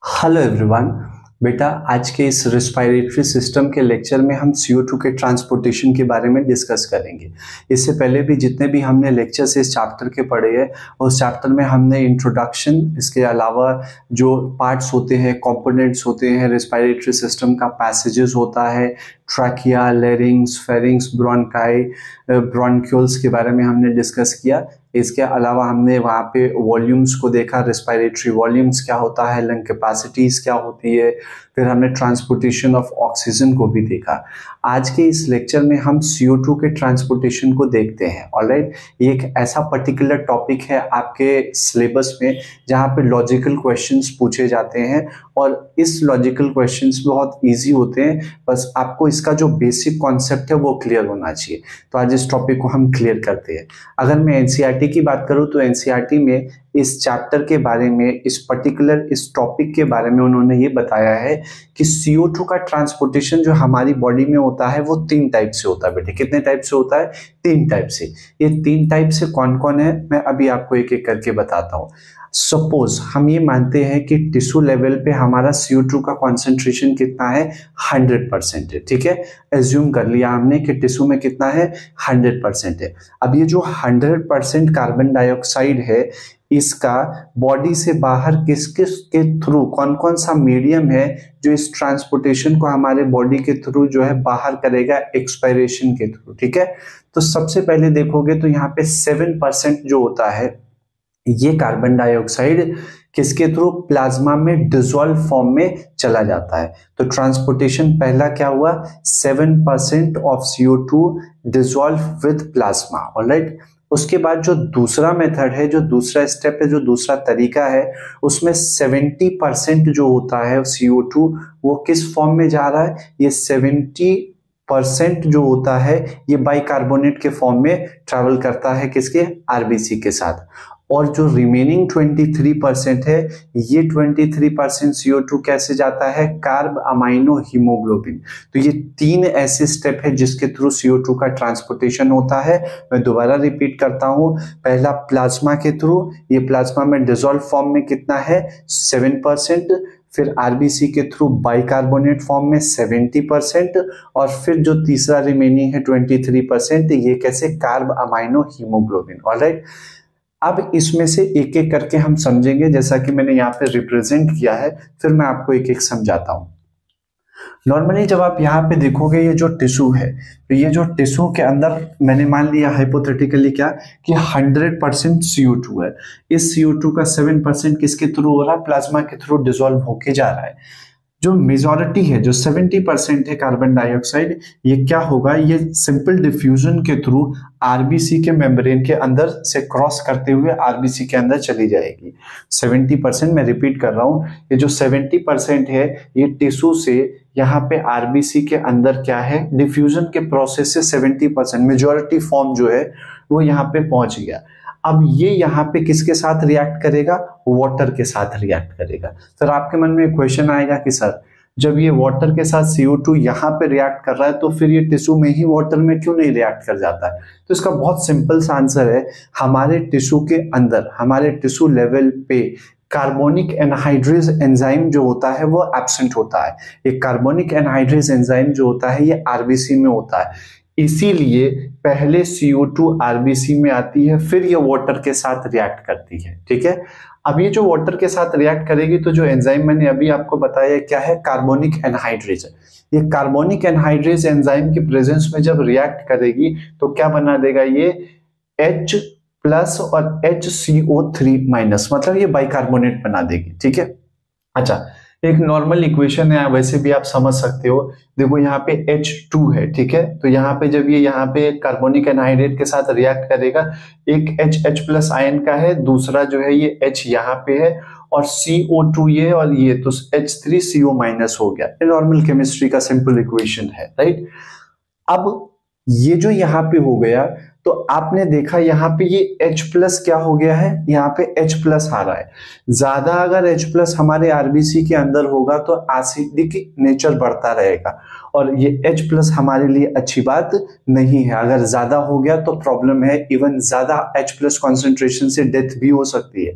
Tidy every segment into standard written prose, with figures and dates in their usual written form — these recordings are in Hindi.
Hello everyone. बेटा, आज के इस रेस्पिरेटरी सिस्टम के लेक्चर में हम CO2 के ट्रांसपोर्टेशन के बारे में डिस्कस करेंगे। इससे पहले भी जितने भी हमने लेक्चर्स इस चैप्टर के पढ़े हैं, उस चैप्टर में हमने इंट्रोडक्शन, इसके अलावा जो पार्ट्स होते हैं, कंपोनेंट्स होते हैं रेस्पिरेटरी सिस्टम का, पैसेजेस होता है, trachea, larynx, pharynx, bronchi, bronchioles के बारे में हमने डिस्कस किया। इसके अलावा हमने वहाँ पे वॉल्यूम्स को देखा, रेस्पिरेटरी वॉल्यूम्स क्या होता है, लंग कैपेसिटीज क्या होती है, फिर हमने ट्रांसपोर्टेशन ऑफ ऑक्सीजन को भी देखा। आज के इस लेक्चर में हम CO2 के ट्रांसपोर्टेशन को देखते हैं। ऑलराइट, ये एक ऐसा पर्टिकुलर टॉपिक है आपके सिलेबस में जहाँ पे लॉजिकल क्वेश्चंस पूछे जाते हैं, और इस लॉजिकल क्वेश्चंस बहुत इजी होते हैं। बस आपको इसका जो बेसिक कॉन्सेप्ट है वो क्लियर होना चाहिए। तो आज इस टॉपिक को हम क्लियर करते हैं। अगर मैं NCERT की बात करूं तो NCERT में इस चैप्टर के बारे में, इस पर्टिकुलर इस टॉपिक के बारे में उन्होंने ये बताया है कि CO2 का ट्रांसपोर्टेशन जो हमारी बॉडी में होता है वो 3 टाइप से होता है। बेटे, कितने टाइप से होता है? 3 टाइप से। ये 3 टाइप से कौन कौन है मैं अभी आपको एक एक करके बताता हूँ। सपोज हम ये मानते हैं कि टिश्यू लेवल पे हमारा CO2 का कॉन्सेंट्रेशन कितना है, 100% है। ठीक है, एज्यूम कर लिया हमने कि टिश्यू में कितना है, 100% है। अब ये जो 100% कार्बन डाइऑक्साइड है, इसका बॉडी से बाहर किस किस के थ्रू, कौन कौन सा मीडियम है जो इस ट्रांसपोर्टेशन को हमारे बॉडी के थ्रू जो है बाहर करेगा, एक्सपायरेशन के थ्रू। ठीक है, तो सबसे पहले देखोगे तो यहाँ पे 7% जो होता है, ये कार्बन डाइऑक्साइड किसके थ्रू, प्लाज्मा में डिसॉल्व फॉर्म में चला जाता है। तो ट्रांसपोर्टेशन पहला क्या हुआ, 7% of CO2 dissolve with plasma. Alright, उसके बाद जो दूसरा मेथड है, जो दूसरा स्टेप है, जो दूसरा तरीका है, उसमें 70% जो होता है CO2 वो किस फॉर्म में जा रहा है, ये 70% जो होता है ये बाइकार्बोनेट के फॉर्म में ट्रैवल करता है, किसके, RBC के साथ। और जो रिमेनिंग 23% है, ये 23% CO2 कैसे जाता है, कार्ब अमाइनो हीमोग्लोबिन। तो ये 3 ऐसे स्टेप है जिसके थ्रू CO2 का ट्रांसपोर्टेशन होता है। मैं दोबारा रिपीट करता हूँ। पहला प्लाज्मा के थ्रू, ये प्लाज्मा में डिसॉल्व फॉर्म में कितना है, 7%, फिर RBC के थ्रू बाइकार्बोनेट फॉर्म में 70%, और फिर जो तीसरा रिमेनिंग है 23%, ये कैसे, कार्ब अमाइनो हीमोग्लोबिन। ऑलराइट, अब इसमें से एक एक करके हम समझेंगे, जैसा कि मैंने यहाँ पे रिप्रेजेंट किया है, फिर मैं आपको एक एक समझाता हूँ। नॉर्मली जब आप यहाँ पे देखोगे ये जो टिश्यू है, तो ये जो टिश्यू के अंदर मैंने मान लिया हाइपोथेटिकली क्या कि 100% CO2 है। इस CO2 का 7% किसके थ्रू हो रहा है, प्लाज्मा के थ्रू डिसॉल्व होके जा रहा है। जो मेजॉरिटी है, जो 70% है कार्बन डाइऑक्साइड, ये क्या होगा, ये सिंपल डिफ्यूजन के थ्रू RBC के मेम्ब्रेन के अंदर से क्रॉस करते हुए RBC के अंदर चली जाएगी। 70%, मैं रिपीट कर रहा हूँ, ये जो 70% है ये टिश्यू से यहाँ पे RBC के अंदर क्या है, डिफ्यूजन के प्रोसेस से 70% मेजॉरिटी फॉर्म जो है वो यहाँ पे पहुंच गया। अब ये यहाँ पे किसके साथ रिएक्ट करेगा, वाटर के साथ रिएक्ट करेगा। फिर आपके मन में क्वेश्चन आएगा कि सर, जब ये वाटर के साथ CO2 यहाँ पे रिएक्ट कर रहा है, तो फिर ये टिश्यू में ही वाटर में क्यों नहीं रिएक्ट कर जाता है? तो इसका बहुत सिंपल सा आंसर है, हमारे टिश्यू के अंदर, हमारे टिश्यू लेवल पे कार्बोनिक एनहाइड्रेज एंजाइम जो होता है वो एब्सेंट होता है। ये कार्बोनिक एनहाइड्रेज एंजाइम जो होता है ये RBC में होता है, इसीलिए पहले CO2 RBC में आती है, फिर ये वाटर के साथ रिएक्ट करती है। ठीक है, अब ये जो वाटर के साथ रिएक्ट करेगी तो जो एंजाइम मैंने अभी आपको बताया क्या है, कार्बोनिक एनहाइड्रेज। ये कार्बोनिक एनहाइड्रेज एंजाइम की प्रेजेंस में जब रिएक्ट करेगी तो क्या बना देगा, ये H+ और HCO3-, मतलब ये बाइकार्बोनेट बना देगी। ठीक है, अच्छा, एक नॉर्मल इक्वेशन है, वैसे भी आप समझ सकते हो। देखो यहाँ पे H2 है, ठीक है, तो यहाँ पे जब ये यहाँ पे कार्बोनिक एनहाइड्रेट के साथ रिएक्ट करेगा, एक H+ आयन का है, दूसरा जो है ये H यहाँ पे है, और CO2 ये और ये, तो H3CO- हो गया। ये नॉर्मल केमिस्ट्री का सिंपल इक्वेशन है, राइट। अब ये जो यहाँ पे हो गया, तो आपने देखा यहाँ पे ये H+ क्या हो गया है, यहाँ पे H+ आ रहा है। ज्यादा अगर H+ हमारे RBC के अंदर होगा तो एसिडिक नेचर बढ़ता रहेगा, और ये H+ हमारे लिए अच्छी बात नहीं है। अगर ज्यादा हो गया तो प्रॉब्लम है, इवन ज्यादा H+ कॉन्सेंट्रेशन से डेथ भी हो सकती है।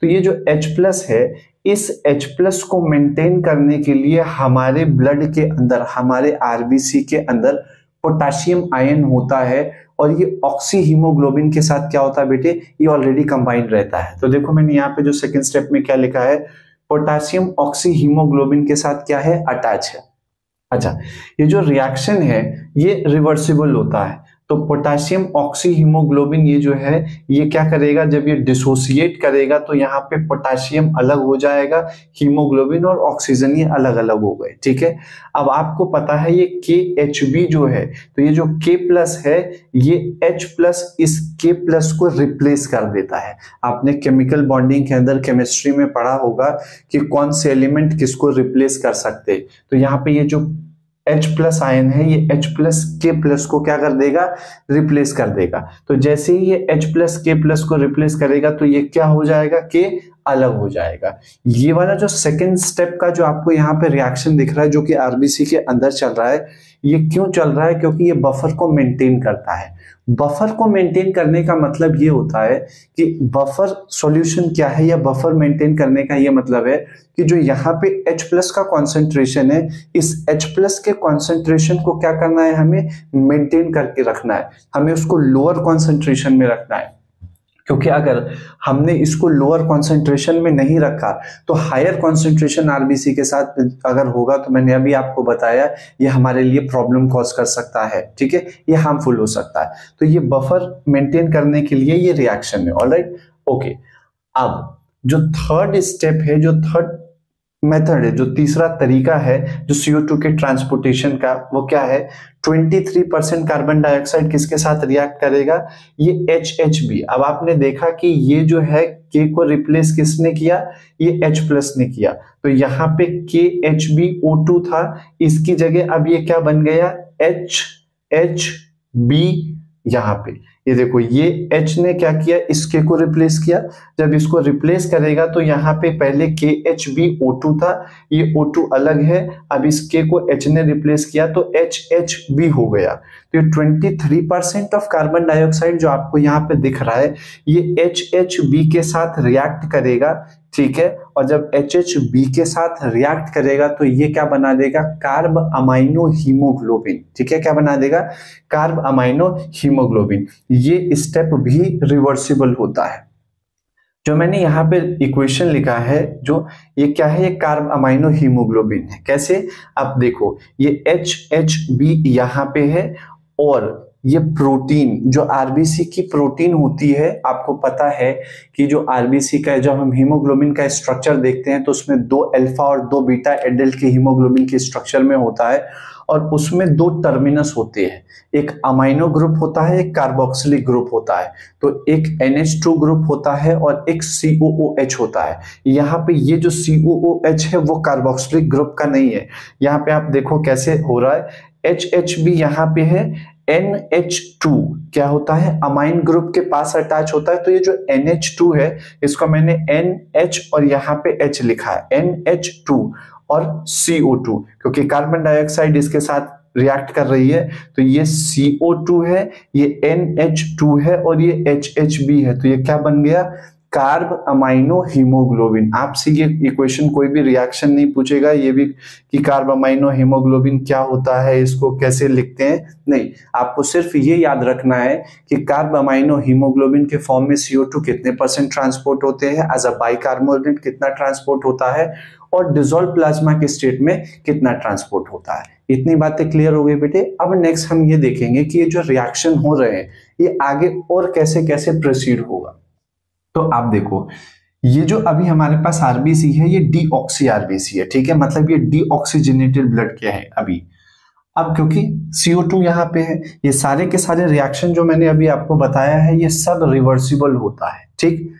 तो ये जो H+ है, इस H+ को मेंटेन करने के लिए हमारे ब्लड के अंदर, हमारे आरबीसी के अंदर पोटेशियम आयन होता है और ये ऑक्सी हीमोग्लोबिन के साथ क्या होता है बेटे, ये ऑलरेडी कंबाइंड रहता है। तो देखो मैंने यहाँ पे जो सेकंड स्टेप में क्या लिखा है, पोटेशियम ऑक्सी हीमोग्लोबिन के साथ क्या है, अटैच है। अच्छा, ये जो रिएक्शन है ये रिवर्सिबल होता है। तो पोटेशियम ऑक्सी हीमोग्लोबिन ये जो है ये क्या करेगा, जब ये डिसोसिएट करेगा तो यहाँ पे पोटेशियम अलग हो जाएगा, हीमोग्लोबिन और ऑक्सीजन ये अलग अलग हो गए। ठीक है, अब आपको पता है ये KHB जो है, तो ये जो K+ है ये H+ इस K+ को रिप्लेस कर देता है। आपने केमिकल बॉन्डिंग के अंदर केमिस्ट्री में पढ़ा होगा कि कौन से एलिमेंट किसको रिप्लेस कर सकते। तो यहाँ पे ये जो H+ आयन है ये H+ K+ को क्या कर देगा, रिप्लेस कर देगा। तो जैसे ही ये H+ K+ को रिप्लेस करेगा तो ये क्या हो जाएगा, K अलग हो जाएगा। ये वाला जो सेकंड स्टेप का जो आपको यहाँ पे रिएक्शन दिख रहा है जो कि आरबीसी के अंदर चल रहा है, ये क्यों चल रहा है, क्योंकि ये बफर को मेंटेन करता है। बफर को मेंटेन करने का मतलब ये होता है कि बफर सॉल्यूशन क्या है, या बफर मेंटेन करने का ये मतलब है कि जो यहाँ पे H+ का कॉन्सेंट्रेशन है, इस H+ के कॉन्सेंट्रेशन को क्या करना है, हमें मेंटेन करके रखना है, हमें उसको लोअर कॉन्सेंट्रेशन में रखना है। क्योंकि अगर हमने इसको लोअर कॉन्सेंट्रेशन में नहीं रखा तो हायर कॉन्सेंट्रेशन आरबीसी के साथ अगर होगा तो मैंने अभी आपको बताया ये हमारे लिए प्रॉब्लम कॉज कर सकता है। ठीक है, ये हार्मफुल हो सकता है। तो ये बफर मेंटेन करने के लिए ये रिएक्शन है। Alright, okay. अब जो थर्ड स्टेप है, जो थर्ड मेथड है, जो तीसरा तरीका है जो CO2 के ट्रांसपोर्टेशन का, वो क्या है, 23% कार्बन डाइऑक्साइड किसके साथ रिएक्ट करेगा, ये HHB। अब आपने देखा कि ये जो है K को रिप्लेस किसने किया, ये H+ ने किया। तो यहाँ पे KHbO2 था, इसकी जगह अब ये क्या बन गया, HHB। यहाँ पे ये देखो, ये H ने क्या किया, इस K को रिप्लेस किया। जब इसको रिप्लेस करेगा तो यहाँ पे पहले KHbO2 था, ये O2 अलग है, अब इस K को H ने रिप्लेस किया तो HHB हो गया। तो ये 23% ऑफ कार्बन डाइऑक्साइड जो आपको यहाँ पे दिख रहा है ये HHB के साथ रिएक्ट करेगा। ठीक है, और जब HHB के साथ रिएक्ट करेगा तो ये क्या बना देगा, कार्ब अमाइनो हीमोग्लोबिन। ठीक है, क्या बना देगा, कार्ब अमाइनो हीमोग्लोबिन। ये स्टेप भी रिवर्सिबल होता है। जो मैंने यहाँ पे इक्वेशन लिखा है, जो ये क्या है, ये कार्ब अमाइनो हीमोग्लोबिन है। कैसे, आप देखो ये HHB यहाँ पे है और ये प्रोटीन, जो आरबीसी की प्रोटीन होती है, आपको पता है कि जो आरबीसी का, जब हम हीमोग्लोबिन का स्ट्रक्चर देखते हैं तो उसमें 2 अल्फा और 2 बीटा एडेल्ट के हीमोग्लोबिन के स्ट्रक्चर में होता है और उसमें 2 टर्मिनस होते हैं, एक अमाइनो ग्रुप होता है, एक कार्बोक्सिलिक ग्रुप होता है। तो एक NH2 ग्रुप होता है और एक COOH होता है। यहाँ पे ये जो COOH है वो कार्बोक्सिलिक ग्रुप का नहीं है। यहाँ पे आप देखो कैसे हो रहा है, HHB यहाँ पे है, NH2 क्या होता है, अमाइन ग्रुप के पास अटैच होता है। तो ये जो NH2 है इसको मैंने NH और यहाँ पे H लिखा है, NH2 और CO2, क्योंकि कार्बन डाइऑक्साइड इसके साथ रिएक्ट कर रही है। तो ये CO2 है, ये NH2 है और ये HHB है। तो ये क्या बन गया, कार्ब अमाइनो हीमोग्लोबिन। आपसे ये इक्वेशन कोई भी रिएक्शन नहीं पूछेगा, ये भी कि कार्ब अमाइनो हीमोग्लोबिन क्या होता है, इसको कैसे लिखते हैं, नहीं। आपको सिर्फ ये याद रखना है कि कार्ब अमाइनो हीमोग्लोबिन के फॉर्म में CO2 कितने % ट्रांसपोर्ट होते हैं, एज अ बाइकार्बोनेट कितना ट्रांसपोर्ट होता है और डिसॉल्व प्लाज्मा के स्टेट में कितना ट्रांसपोर्ट होता है। इतनी बातें क्लियर हो गई बेटे। अब नेक्स्ट हम ये देखेंगे कि ये जो रिएक्शन हो रहे हैं ये आगे और कैसे कैसे प्रोसीड होगा। तो आप देखो, ये जो अभी हमारे पास आरबीसी है ये डीऑक्सी आरबीसी है। ठीक है, मतलब ये डीऑक्सीजनेटेड ब्लड क्या है अभी। अब क्योंकि CO2 यहाँ पे है, ये सारे के सारे रिएक्शन जो मैंने अभी आपको बताया है ये सब रिवर्सिबल होता है। ठीक,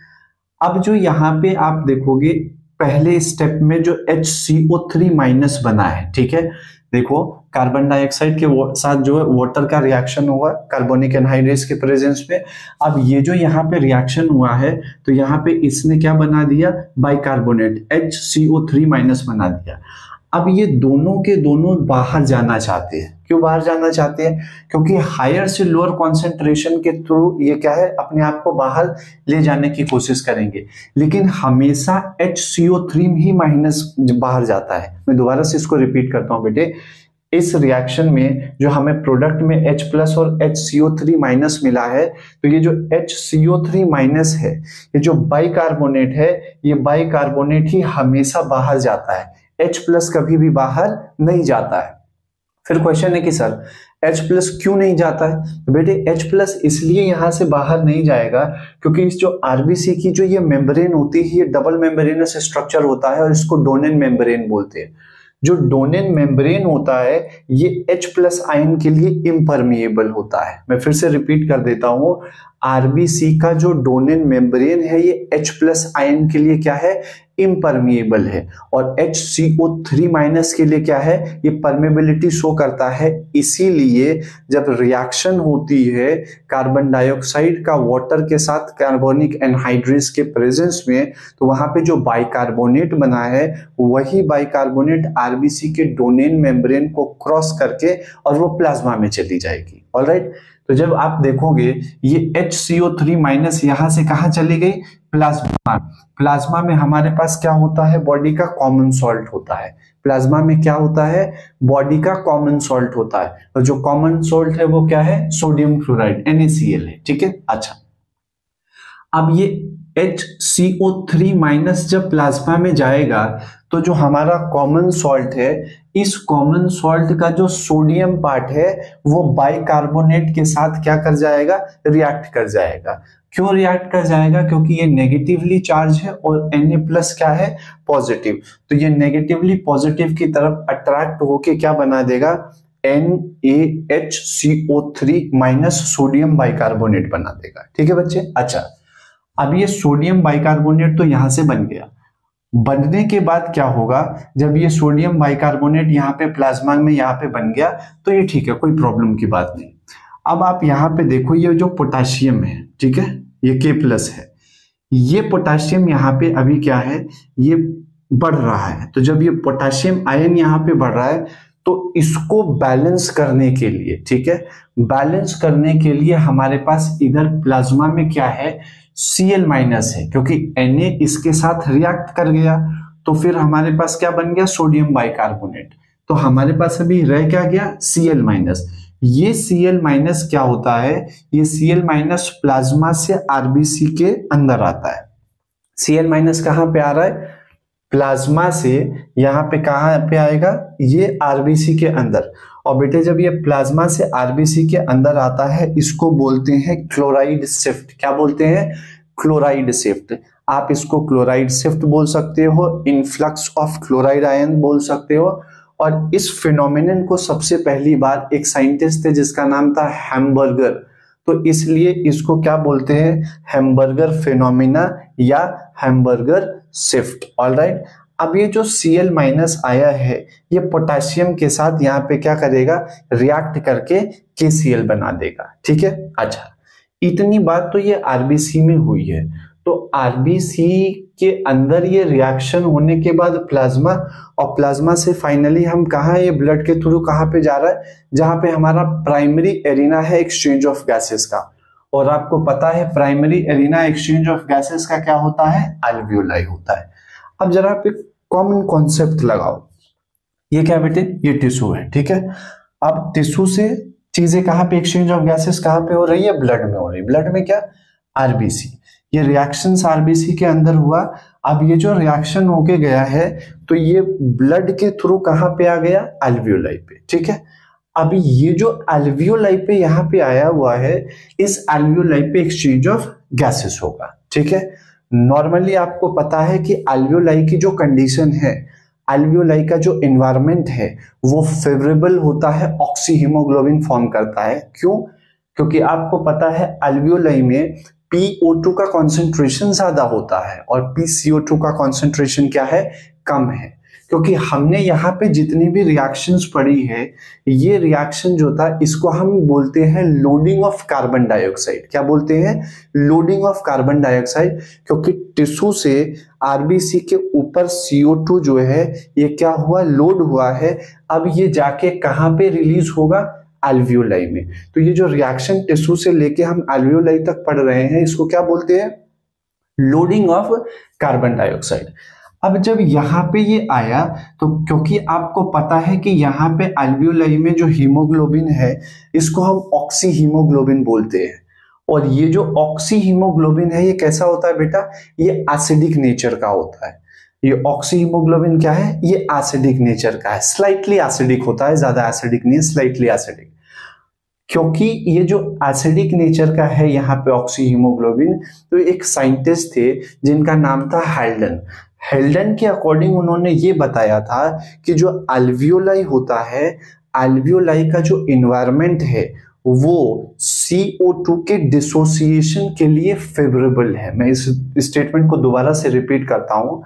अब जो यहाँ पे आप देखोगे पहले स्टेप में जो HCO3- बना है, ठीक है, देखो कार्बन डाइऑक्साइड के साथ जो है वाटर का रिएक्शन हुआ कार्बोनिक एनहाइड्रेस के प्रेजेंस में। अब ये जो यहाँ पे रिएक्शन हुआ है तो यहाँ पे इसने क्या बना दिया, बाइकार्बोनेट HCO3- बना दिया। अब ये दोनों के दोनों बाहर जाना चाहते हैं, क्यों बाहर जाना चाहते हैं? क्योंकि हायर से लोअर कॉन्सेंट्रेशन के थ्रू ये क्या है, अपने आप को बाहर ले जाने की कोशिश करेंगे, लेकिन हमेशा HCO3 ही माइनस बाहर जाता है। मैं दोबारा से इसको रिपीट करता हूं बेटे, इस रिएक्शन में जो हमें प्रोडक्ट में H प्लस और HCO3 माइनस मिला है, तो ये जो HCO3 माइनस है, ये जो बाइकार्बोनेट है, ये बाइकार्बोनेट ही हमेशा बाहर जाता है, H प्लस कभी भी बाहर नहीं जाता है। फिर क्वेश्चन है कि सर H प्लस क्यों नहीं जाता है? तो बेटे H प्लस इसलिए यहां से बाहर नहीं जाएगा क्योंकि इस जो आरबीसी की जो ये मेम्ब्रेन होती है, ये डबल मेम्ब्रेनस स्ट्रक्चर होता है और इसको डोनेन मेम्ब्रेन बोलते हैं। जो डोनेन मेम्ब्रेन होता है ये H प्लस आयन के लिए इम्परमिएबल होता है। मैं फिर से रिपीट कर देता हूं, आरबीसी का जो डोनेन मेम्ब्रेन है ये H प्लस आयन के लिए क्या है, इम्परमिएबल है, और HCO3 माइनस के लिए क्या है, ये परमेबिलिटी शो करता है। इसीलिए जब रिएक्शन होती है कार्बन डाइऑक्साइड का वाटर के साथ कार्बोनिक एनहाइड्रेस के प्रेजेंस में, तो वहां पे जो बाइकार्बोनेट बना है वही बाइकार्बोनेट आरबीसी के डोनेन मेम्ब्रेन को क्रॉस करके और वो प्लाज्मा में चली जाएगी। ऑलराइट, तो जब आप देखोगे ये HCO3 माइनस यहां से कहां चली गई, प्लाज्मा। प्लाज्मा में हमारे पास क्या होता है, बॉडी का कॉमन सॉल्ट होता है। प्लाज्मा में क्या होता है, बॉडी का कॉमन सॉल्ट होता है, और जो कॉमन सॉल्ट है वो क्या है, सोडियम क्लोराइड NaCl है। ठीक है, अच्छा, अब ये HCO3 माइनस जब प्लाज्मा में जाएगा तो जो हमारा कॉमन सॉल्ट है, इस कॉमन सॉल्ट का जो सोडियम पार्ट है वो बाइकार्बोनेट के साथ क्या कर जाएगा, रिएक्ट कर जाएगा। क्यों रिएक्ट कर जाएगा? क्योंकि ये नेगेटिवली चार्ज है और Na प्लस क्या है, पॉजिटिव, तो ये नेगेटिवली पॉजिटिव की तरफ अट्रैक्ट होके क्या बना देगा, NaHCO3 माइनस सोडियम बाइकार्बोनेट बना देगा। ठीक है बच्चे, अच्छा, अब ये सोडियम बाइकार्बोनेट तो यहां से बन गया। बनने के बाद क्या होगा, जब ये सोडियम बाइकार्बोनेट यहाँ पे प्लाज्मा में यहाँ पे बन गया तो ये ठीक है, कोई प्रॉब्लम की बात नहीं। अब आप यहाँ पे देखो, ये जो पोटाशियम है, ठीक है, ये K प्लस है, ये पोटाशियम यहाँ पे अभी क्या है, ये बढ़ रहा है। तो जब ये पोटाशियम आयन यहाँ पे बढ़ रहा है तो इसको बैलेंस करने के लिए, ठीक है, बैलेंस करने के लिए हमारे पास इधर प्लाज्मा में क्या है, Cl माइनस है, क्योंकि Na इसके साथ रिएक्ट कर गया तो फिर हमारे पास क्या बन गया, सोडियम बाइकार्बोनेट। तो हमारे पास अभी रह क्या गया, Cl माइनस। ये Cl माइनस क्या होता है, ये Cl माइनस प्लाज्मा से आरबीसी के अंदर आता है। Cl माइनस कहां पे आ रहा है, प्लाज्मा से यहाँ पे कहां पे आएगा, ये आरबीसी के अंदर। और बेटे जब ये प्लाज्मा से आरबीसी के अंदर आता है, इसको बोलते हैं क्लोराइड शिफ्ट। क्या बोलते हैं, क्लोराइड शिफ्ट। आप इसको क्लोराइड शिफ्ट बोल सकते हो, इनफ्लक्स ऑफ क्लोराइड आयन बोल सकते हो। और इस फिनोमिनन को सबसे पहली बार एक साइंटिस्ट थे जिसका नाम था हैम्बर्गर, तो इसलिए इसको क्या बोलते हैं, हैम्बर्गर फिनोमिना या हैम्बर्गर शिफ्ट। ऑलराइट, अब ये जो Cl माइनस आया है ये पोटेशियम के साथ यहाँ पे क्या करेगा, रिएक्ट करके KCl बना देगा। ठीक है, अच्छा, इतनी बात तो ये आरबीसी में हुई है। तो आरबीसी के अंदर ये रिएक्शन होने के बाद प्लाज्मा, और प्लाज्मा से फाइनली हम कहाँ, ये ब्लड के थ्रू कहाँ पे जा रहा है, जहां पे हमारा प्राइमरी एरिना है एक्सचेंज ऑफ गैसेस का। और आपको पता है primary arena exchange of gases का क्या होता है, अल्वियोलाई होता है। अब जरा आप एक कॉमन कॉन्सेप्ट लगाओ, ये क्या बेटे, ये टिश्यू है, ठीक है। अब टिश्यू से चीजें कहाँ पे एक्सचेंज ऑफ गैसेस कहाँ पे हो रही है, ब्लड में हो रही है। ब्लड में क्या, आरबीसी। ये रिएक्शन आरबीसी के अंदर हुआ। अब ये जो रिएक्शन होके गया है तो ये ब्लड के थ्रू कहाँ पे आ गया, अल्वियोलाई पे। ठीक है, अभी ये जो अल्वियोलाई पे यहाँ पे आया हुआ है, इस अल्वियोलाई पे एक्सचेंज ऑफ गैसेस होगा। ठीक है, नॉर्मली आपको पता है कि अल्वियोलाई की जो कंडीशन है, अल्वियोलाई का जो एनवायरनमेंट है वो फेवरेबल होता है, ऑक्सी हीमोग्लोबिन फॉर्म करता है। क्यों, क्योंकि आपको पता है अल्वियोलाई में PO2 का कॉन्सेंट्रेशन ज्यादा होता है और PCO2 का कॉन्सेंट्रेशन क्या है, कम है। क्योंकि हमने यहाँ पे जितनी भी रिएक्शंस पढ़ी है, ये रिएक्शन जो था इसको हम बोलते हैं लोडिंग ऑफ कार्बन डाइऑक्साइड। क्या बोलते हैं? Loading of carbon dioxide. क्योंकि टिश्यू से आरबीसी के ऊपर CO2 जो है ये क्या हुआ? लोड हुआ है। अब ये जाके कहाँ पे रिलीज होगा? एल्वियोलाई में। तो ये जो रिएक्शन टिश्यू से लेके हम एल्वियोलाई तक पढ़ रहे हैं, इसको क्या बोलते हैं? Loading of carbon dioxide. अब जब यहाँ पे ये आया तो क्योंकि आपको पता है कि यहाँ पे एल्वियोलाई में जो हीमोग्लोबिन है इसको हम ऑक्सी हीमोग्लोबिन बोलते हैं। और ये जो ऑक्सी हीमोग्लोबिन है ये कैसा होता है बेटा? ये एसिडिक नेचर का होता है। ये ऑक्सी हीमोग्लोबिन क्या है? ये एसिडिक नेचर का है, स्लाइटली एसिडिक होता है, ज्यादा एसिडिक नहीं है, स्लाइटली एसिडिक। क्योंकि ये जो एसिडिक नेचर का है यहाँ पे ऑक्सी हीमोग्लोबिन, तो एक साइंटिस्ट थे जिनका नाम था हेल्डन। हेल्डन के अकॉर्डिंग उन्होंने ये बताया था कि जो एल्वियोलाई होता है, एल्वियोलाई का जो इन्वायरमेंट है वो CO2 के डिसोसिएशन के लिए फेवरेबल है। मैं इस स्टेटमेंट को दोबारा से रिपीट करता हूं।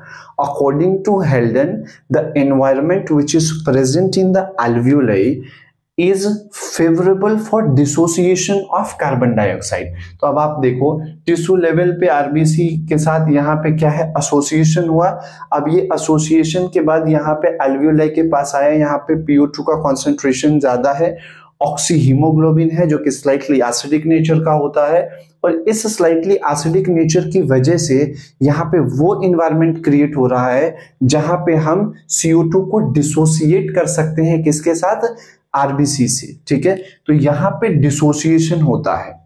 According to Haldane, the environment which is present in the alveoli is favourable for dissociation of carbon dioxide. तो अब आप देखो टिश्यू लेवल पे आरबीसी के साथ यहाँ पे क्या है? एसोसिएशन हुआ। अब ये एसोसिएशन के बाद यहाँ पे एल्वियोलाई के पास आया, यहाँ पे PO2 का कॉन्सेंट्रेशन ज्यादा है, ऑक्सी हीमोग्लोबिन है जो कि स्लाइटली एसिडिक नेचर का होता है। और इस स्लाइटली एसिडिक नेचर की वजह से यहाँ पे वो इन्वायरमेंट क्रिएट हो रहा है जहां पे हम CO2 को डिसोसिएट कर सकते हैं। किसके साथ? आरबीसी से। ठीक है, तो यहां पे डिसोसिएशन होता है।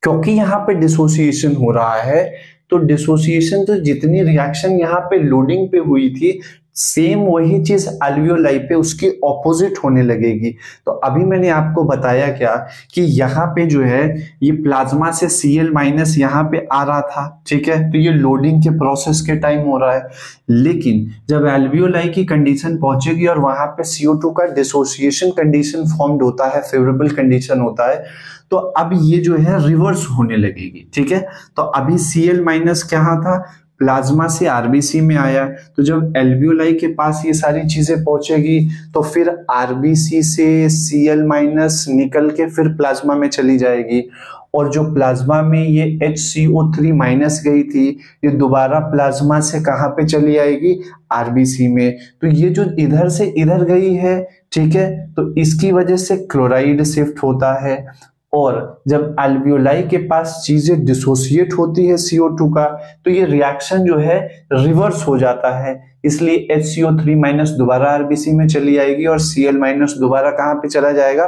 क्योंकि यहां पे डिसोसिएशन हो रहा है तो डिसोसिएशन तो जितनी रिएक्शन यहाँ पे लोडिंग पे हुई थी, सेम वही चीज एल्वियोलाई पे उसकी ऑपोजिट होने लगेगी। तो अभी मैंने आपको बताया क्या कि यहाँ पे जो है ये प्लाज्मा से Cl- यहाँ पे आ रहा था। ठीक है, तो ये लोडिंग के प्रोसेस के टाइम हो रहा है। लेकिन जब एल्वियोलाई की कंडीशन पहुंचेगी और वहां पे CO2 का डिसोसिएशन कंडीशन फॉर्म्ड होता है, फेवरेबल कंडीशन होता है, तो अब ये जो है रिवर्स होने लगेगी। ठीक है, तो अभी Cl- क्या था? प्लाज्मा से आरबीसी में आया। तो जब एल्वियोलाई के पास ये सारी चीजें पहुंचेगी तो फिर आरबीसी से Cl- निकल के फिर प्लाज्मा में चली जाएगी। और जो प्लाज्मा में ये HCO3- गई थी, ये दोबारा प्लाज्मा से कहां पे चली आएगी? आरबीसी में। तो ये जो इधर से इधर गई है, ठीक है, तो इसकी वजह से क्लोराइड शिफ्ट होता है। और जब एल्वियोलाई के पास चीजें डिसोसिएट होती है CO2 का, तो ये रिएक्शन जो है रिवर्स हो जाता है। इसलिए HCO3- दोबारा आरबीसी में चली आएगी और Cl- दोबारा कहां पे चला जाएगा?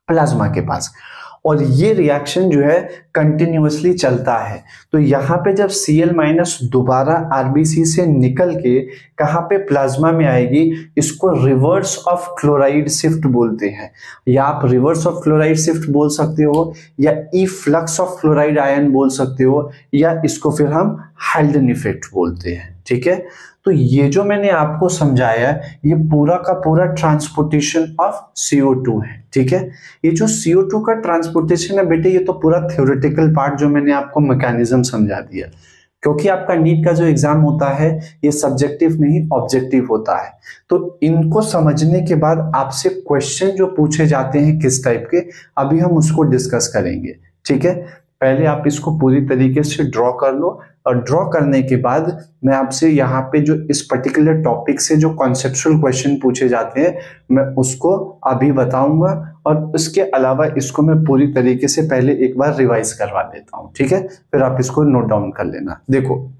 प्लाज्मा के पास। और ये रिएक्शन जो है कंटिन्यूअसली चलता है। तो यहाँ पे जब Cl- दोबारा आरबीसी से निकल के कहाँ पे? प्लाज्मा में आएगी, इसको रिवर्स ऑफ क्लोराइड शिफ्ट बोलते हैं। या आप रिवर्स ऑफ क्लोराइड शिफ्ट बोल सकते हो, या इफ्लक्स ऑफ क्लोराइड आयन बोल सकते हो, या इसको फिर हम हेल्डन इफेक्ट बोलते हैं। ठीक है, तो ये जो मैंने आपको समझाया ये पूरा का पूरा ट्रांसपोर्टेशन ऑफ CO2 है। ठीक है, ये जो CO2 का ट्रांसपोर्टेशन है बेटे, ये तो पूरा थ्योरेटिकल पार्ट जो मैंने आपको मैकेनिज्म समझा दिया। क्योंकि आपका नीट का जो एग्जाम होता है ये सब्जेक्टिव नहीं ऑब्जेक्टिव होता है, तो इनको समझने के बाद आपसे क्वेश्चन जो पूछे जाते हैं किस टाइप के, अभी हम उसको डिस्कस करेंगे। ठीक है, पहले आप इसको पूरी तरीके से ड्रॉ कर लो, और ड्रॉ करने के बाद मैं आपसे यहाँ पे जो इस पर्टिकुलर टॉपिक से जो कॉन्सेप्चुअल क्वेश्चन पूछे जाते हैं मैं उसको अभी बताऊंगा, और इसके अलावा इसको मैं पूरी तरीके से पहले एक बार रिवाइज करवा देता हूं। ठीक है, फिर आप इसको नोट डाउन कर लेना। देखो,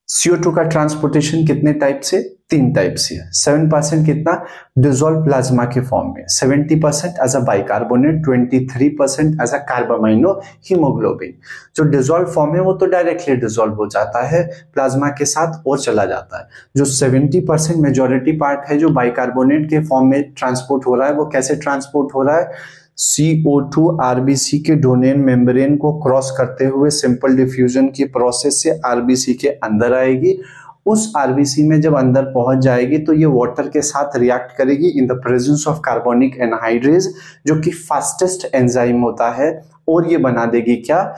CO2 का ट्रांसपोर्टेशन कितने टाइप से? 3 टाइप से है। 7% कितना? डिसॉल्व प्लाज्मा के फॉर्म में, 70% as a bicarbonate, 23% as a carbamino haemoglobin. जो डिसॉल्व फॉर्म है वो तो डायरेक्टली डिसॉल्व हो जाता है प्लाज्मा के साथ और चला जाता है। जो 70% मेजॉरिटी पार्ट है जो बाइकार्बोनेट के फॉर्म में ट्रांसपोर्ट हो रहा है, वो कैसे ट्रांसपोर्ट हो रहा है? CO2 आरबीसी के डोनेन मेम्ब्रेन को क्रॉस करते हुए सिंपल डिफ्यूजन की प्रोसेस से आरबीसी के अंदर आएगी। उस आरबीसी में जब अंदर पहुंच जाएगी तो ये वाटर के साथ रिएक्ट करेगी in the presence of carbonic anhydrase, जो कि फास्टेस्ट एंजाइम होता है, और ये बना देगी क्या?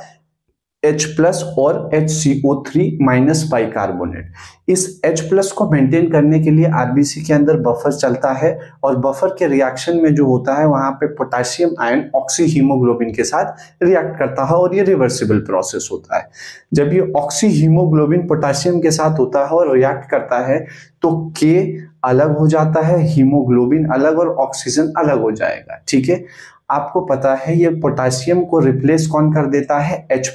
H+ और HCO3- बाइकार्बोनेट। इस H+ को मेंटेन करने के लिए आरबीसी के अंदर बफर चलता है और बफर के रिएक्शन में जो होता है वहां पे पोटेशियम आयन ऑक्सी हीमोग्लोबिन के साथ रिएक्ट करता है और ये रिवर्सिबल प्रोसेस होता है। जब ये ऑक्सी हीमोग्लोबिन पोटेशियम के साथ होता है और रिएक्ट करता है तो K अलग हो जाता है, हीमोग्लोबिन अलग और ऑक्सीजन अलग हो जाएगा। ठीक है, आपको पता है ये पोटेशियम को रिप्लेस कौन कर देता है? H+।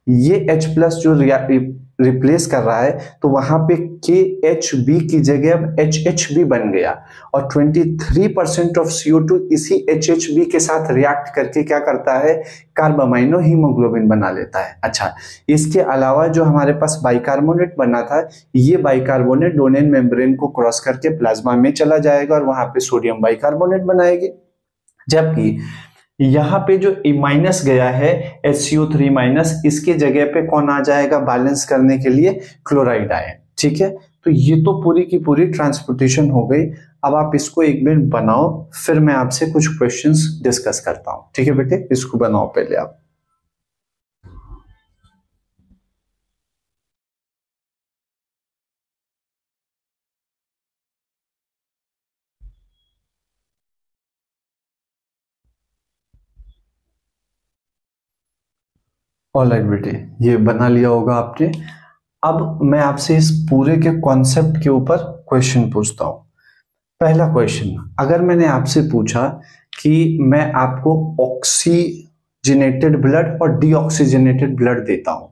ये H+ जो रिप्लेस कर रहा है तो वहां पे KHB की जगह अब HHB बन गया और 23% ऑफ CO2 इसी HHB के साथ रिएक्ट करके क्या करता है? कार्बामाइनो हीमोग्लोबिन बना लेता है। अच्छा, इसके अलावा जो हमारे पास बाइकार्बोनेट बना था, ये बाइकार्बोनेट डोनेट मेम्ब्रेन को क्रॉस करके प्लाज्मा में चला जाएगा और वहां पे सोडियम बाइकार्बोनेट बनाएगी। जबकि यहाँ पे जो माइनस गया है HCO3-, इसके जगह पे कौन आ जाएगा बैलेंस करने के लिए? Chloride ion. ठीक है, तो ये तो पूरी की पूरी ट्रांसपोर्टेशन हो गई। अब आप इसको एक बार बनाओ, फिर मैं आपसे कुछ क्वेश्चंस डिस्कस करता हूं। ठीक है बेटे, इसको बनाओ पहले आप। ऑलराइट बेटे, ये बना लिया होगा आपने। अब मैं आपसे इस पूरे के कॉन्सेप्ट के ऊपर क्वेश्चन पूछता हूं। पहला क्वेश्चन, अगर मैंने आपसे पूछा कि मैं आपको ऑक्सीजनेटेड ब्लड और डीऑक्सीजनेटेड ब्लड देता हूं,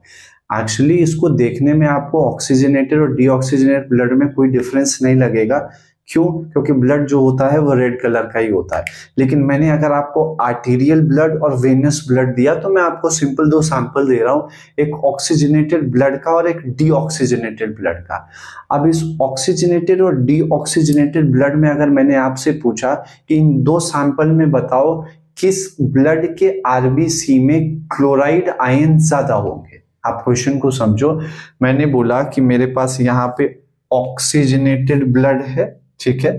एक्चुअली इसको देखने में आपको ऑक्सीजनेटेड और डीऑक्सीजनेटेड ब्लड में कोई डिफरेंस नहीं लगेगा। क्यों? क्योंकि ब्लड जो होता है वो रेड कलर का ही होता है। लेकिन मैंने अगर आपको आर्टीरियल ब्लड और वेनस ब्लड दिया तो मैं आपको सिंपल दो सैंपल दे रहा हूं, एक ऑक्सीजनेटेड ब्लड का और एक डीऑक्सीजनेटेड ब्लड का। अब इस ऑक्सीजनेटेड और डीऑक्सीजनेटेड ब्लड में अगर मैंने आपसे पूछा कि इन दो सैंपल में बताओ किस ब्लड के आरबीसी में क्लोराइड आयन ज्यादा होंगे। आप क्वेश्चन को समझो। मैंने बोला कि मेरे पास यहाँ पे ऑक्सीजनेटेड ब्लड है, ठीक है,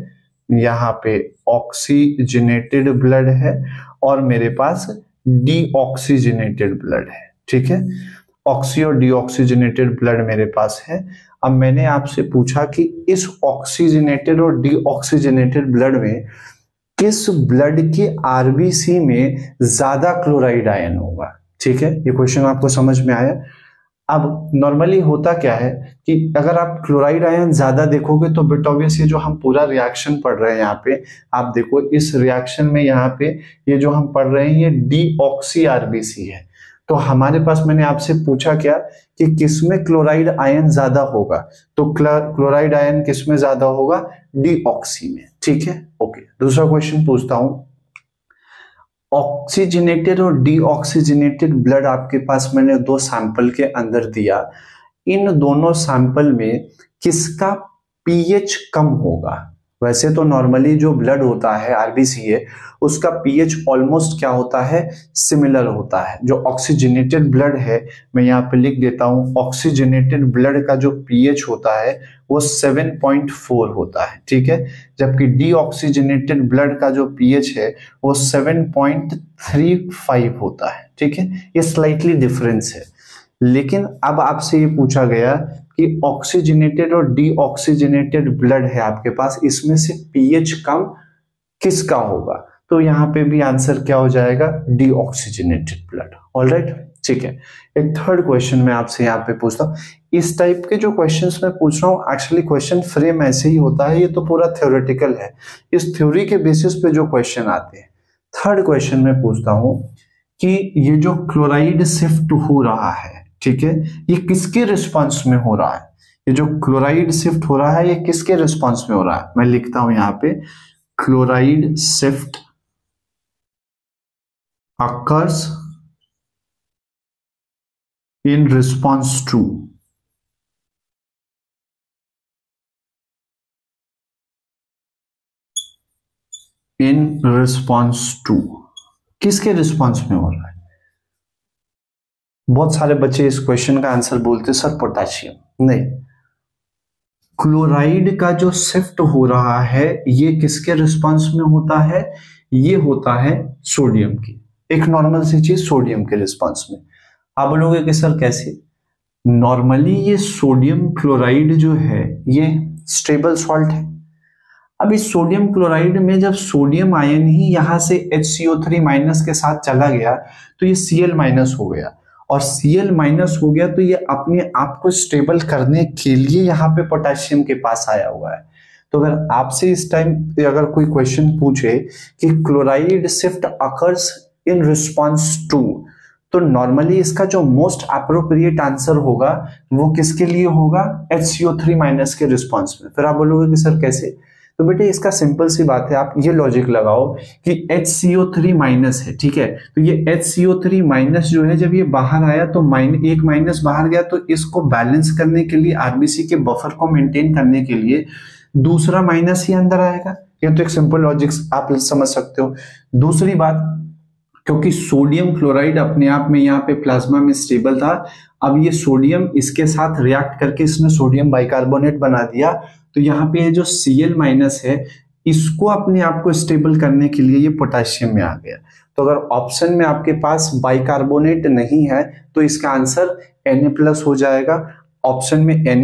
यहाँ पे ऑक्सीजनेटेड ब्लड है और मेरे पास डीऑक्सीजनेटेड ब्लड है। ठीक है, ऑक्सी और डीऑक्सीजनेटेड ब्लड मेरे पास है। अब मैंने आपसे पूछा कि इस ऑक्सीजनेटेड और डीऑक्सीजनेटेड ब्लड में किस ब्लड के आरबीसी में ज्यादा क्लोराइड आयन होगा। ठीक है, ये क्वेश्चन आपको समझ में आया। अब नॉर्मली होता क्या है कि अगर आप क्लोराइड आयन ज्यादा देखोगे तो बिट ऑब्वियस ये जो हम पूरा रिएक्शन पढ़ रहे हैं यहाँ पे, आप देखो इस रिएक्शन में यहाँ पे ये जो हम पढ़ रहे हैं ये डीऑक्सी आरबीसी है। तो हमारे पास मैंने आपसे पूछा क्या कि किसमें क्लोराइड आयन ज्यादा होगा, तो क्लोराइड आयन किसमें ज्यादा होगा? डीऑक्सी में। ठीक है, ओके। दूसरा क्वेश्चन पूछता हूं, ऑक्सीजनेटेड और डीऑक्सीजनेटेड ब्लड आपके पास मैंने दो सैंपल के अंदर दिया, इन दोनों सैंपल में किसका पीएच कम होगा? वैसे तो नॉर्मली जो ब्लड होता है आरबीसी है उसका पीएच ऑलमोस्ट क्या होता है? सिमिलर होता है। जो ऑक्सीजनेटेड ब्लड है, मैं यहाँ पे लिख देता हूँ, ऑक्सीजनेटेड ब्लड का जो पीएच होता है वो 7.4 होता है। ठीक है, जबकि डीऑक्सीजनेटेड ब्लड का जो पीएच है वो 7.35 होता है। ठीक है, ये स्लाइटली डिफरेंस है। लेकिन अब आपसे ये पूछा गया कि ऑक्सीजनेटेड और डीऑक्सीजनेटेड ब्लड है आपके पास, इसमें से पीएच कम किसका होगा? तो यहाँ पे भी आंसर क्या हो जाएगा? Deoxygenated blood. ऑलराइट, ठीक है। एक थर्ड क्वेश्चन मैं आपसे यहाँ पे पूछता हूँ। इस टाइप के जो क्वेश्चंस मैं पूछ रहा हूँ एक्चुअली क्वेश्चन फ्रेम ऐसे ही होता है, ये तो पूरा थ्योरेटिकल है। इस थ्योरी के बेसिस पे जो क्वेश्चन आते हैं, थर्ड क्वेश्चन में पूछता हूँ कि ये जो क्लोराइड शिफ्ट हो रहा है, ठीक है, ये किसके रिस्पॉन्स में हो रहा है? ये जो क्लोराइड शिफ्ट हो रहा है ये किसके रिस्पॉन्स में हो रहा है? मैं लिखता हूं यहाँ पे, chloride shift occurs in response to किसके रिस्पॉन्स में हो रहा है? बहुत सारे बच्चे इस क्वेश्चन का आंसर बोलते सर पोटेशियम। नहीं, क्लोराइड का जो शिफ्ट हो रहा है ये किसके रिस्पॉन्स में होता है? ये होता है सोडियम की, एक नॉर्मल सी चीज सोडियम के रिस्पॉन्स में। आप बोलोगे कि सर कैसे? नॉर्मली ये सोडियम क्लोराइड जो है ये स्टेबल सॉल्ट है। अब इस सोडियम क्लोराइड में जब सोडियम आयन ही यहां से HCO3 माइनस के साथ चला गया तो ये Cl माइनस हो गया, और Cl माइनस हो गया तो ये अपने आप को स्टेबल करने के लिए यहाँ पे पोटेशियम के पास आया हुआ है। तो अगर आपसे इस टाइम अगर कोई क्वेश्चन पूछे कि chloride shift occurs in response to, तो नॉर्मली इसका जो मोस्ट अप्रोप्रिएट आंसर होगा वो किसके लिए होगा? HCO3 माइनस के रिस्पॉन्स में। फिर आप बोलोगे कि सर कैसे? तो बेटे इसका सिंपल सी बात है, आप ये लॉजिक लगाओ कि HCO3 माइनस है, ठीक है, तो ये HCO3 माइनस जो है जब ये बाहर आया तो एक माइनस बाहर गया, तो इसको बैलेंस करने के लिए आरबीसी के बफर को मेंटेन करने के लिए दूसरा माइनस ही अंदर आएगा। ये तो एक सिंपल लॉजिक आप समझ सकते हो। दूसरी बात, क्योंकि सोडियम क्लोराइड अपने आप में यहाँ पे प्लाज्मा में स्टेबल था, अब ये सोडियम इसके साथ रिएक्ट करके इसने सोडियम बाइकार्बोनेट बना दिया, तो यहाँ पे जो Cl माइनस है इसको अपने आप को स्टेबल करने के लिए ये पोटेशियम में आ गया। तो अगर ऑप्शन में आपके पास बाइकार्बोनेट नहीं है तो इसका आंसर Na+ हो जाएगा। ऑप्शन में Na+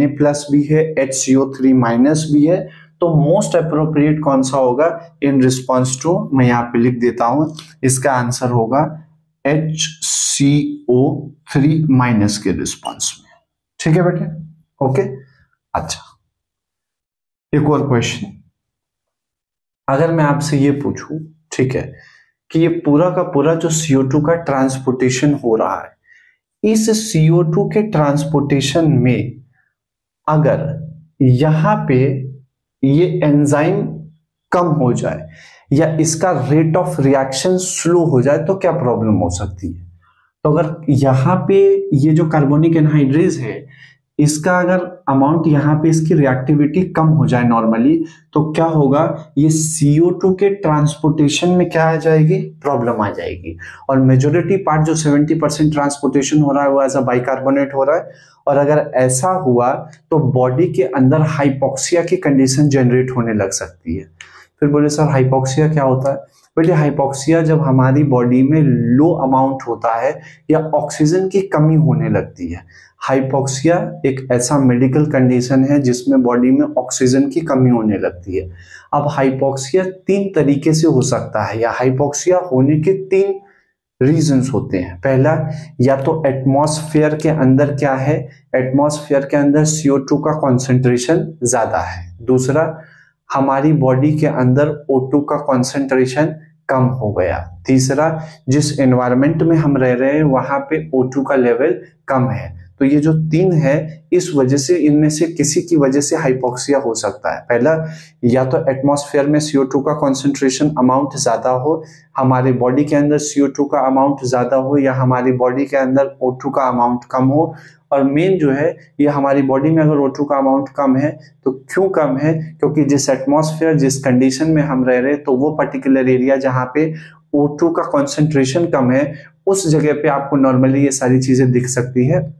भी है, HCO3 माइनस भी है, तो मोस्ट अप्रोप्रिएट कौन सा होगा इन रिस्पॉन्स टू? मैं यहाँ पे लिख देता हूं, इसका आंसर होगा HCO3 माइनस के रिस्पॉन्स में। ठीक है बेटे, ओके। अच्छा, एक और क्वेश्चन, अगर मैं आपसे ये पूछूं, ठीक है, कि ये पूरा का पूरा जो CO2 का ट्रांसपोर्टेशन हो रहा है, इस CO2 के ट्रांसपोर्टेशन में अगर यहाँ पे ये एंजाइम कम हो जाए या इसका रेट ऑफ रिएक्शन स्लो हो जाए तो क्या प्रॉब्लम हो सकती है? तो अगर यहाँ पे ये जो कार्बोनिक एनहाइड्रेज है इसका अगर अमाउंट यहाँ पे इसकी रिएक्टिविटी कम हो जाए नॉर्मली, तो क्या होगा? ये CO2 के ट्रांसपोर्टेशन में क्या आ जाएगी? प्रॉब्लम आ जाएगी। और मेजोरिटी पार्ट जो 70% ट्रांसपोर्टेशन हो रहा है वो एज अ बाइकार्बोनेट हो रहा है, और अगर ऐसा हुआ तो बॉडी के अंदर हाइपोक्सिया की कंडीशन जनरेट होने लग सकती है। फिर बोले सर हाइपोक्सिया क्या होता है? बेटे हाइपोक्सिया जब हमारी बॉडी में लो अमाउंट होता है या ऑक्सीजन की कमी होने लगती है। हाइपोक्सिया एक ऐसा मेडिकल कंडीशन है जिसमें बॉडी में ऑक्सीजन की कमी होने लगती है। अब हाइपोक्सिया 3 तरीके से हो सकता है, या हाइपोक्सिया होने के 3 रीजंस होते हैं। पहला, या तो एटमॉस्फेयर के अंदर क्या है? एटमॉस्फेयर के अंदर CO2 का कॉन्सेंट्रेशन ज्यादा है। दूसरा, हमारी बॉडी के अंदर O2 का कॉन्सेंट्रेशन कम हो गया। तीसरा, जिस एनवायरनमेंट में हम रह रहे हैं वहां पे O2 का लेवल कम है। तो ये जो 3 है, इस वजह से इनमें से किसी की वजह से हाइपोक्सिया हो सकता है। पहला, या तो एटमॉस्फेयर में CO2 का कॉन्सेंट्रेशन अमाउंट ज्यादा हो, हमारे बॉडी के अंदर CO2 का अमाउंट ज्यादा हो, या हमारी बॉडी के अंदर O2 का अमाउंट कम हो। और मेन जो है, ये हमारी बॉडी में अगर O2 का अमाउंट कम है तो क्यों कम है? क्योंकि जिस एटमॉस्फेयर, जिस कंडीशन में हम रह रहे हैं, तो वो पर्टिकुलर एरिया जहाँ पे O2 का कॉन्सेंट्रेशन कम है उस जगह पे आपको नॉर्मली ये सारी चीजें दिख सकती है।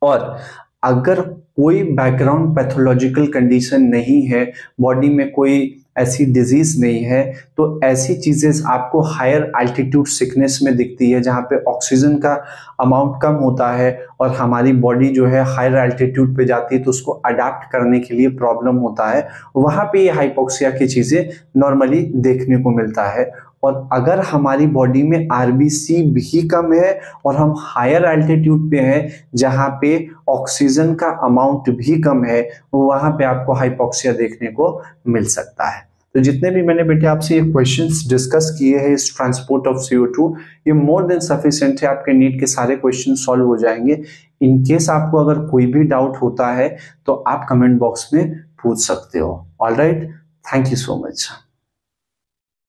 और अगर कोई बैकग्राउंड पैथोलॉजिकल कंडीशन नहीं है, बॉडी में कोई ऐसी डिजीज नहीं है, तो ऐसी चीजें आपको हायर एल्टीट्यूड सिकनेस में दिखती है जहां पे ऑक्सीजन का अमाउंट कम होता है और हमारी बॉडी जो है हायर एल्टीट्यूड पे जाती है तो उसको अडेप्ट करने के लिए प्रॉब्लम होता है। वहां पे ये हाइपोक्सिया की चीजें नॉर्मली देखने को मिलता है। और अगर हमारी बॉडी में आरबीसी भी कम है और हम हायर एल्टीट्यूड पे हैं जहां पे ऑक्सीजन का अमाउंट भी कम है, वहां पे आपको हाइपोक्सिया देखने को मिल सकता है। तो जितने भी मैंने बेटे आपसे ये क्वेश्चंस डिस्कस किए हैं इस ट्रांसपोर्ट ऑफ CO2, ये मोर देन सफिशिएंट है, आपके नीट के सारे क्वेश्चन सॉल्व हो जाएंगे। इन केस आपको अगर कोई भी डाउट होता है तो आप कमेंट बॉक्स में पूछ सकते हो। Alright, thank you so much.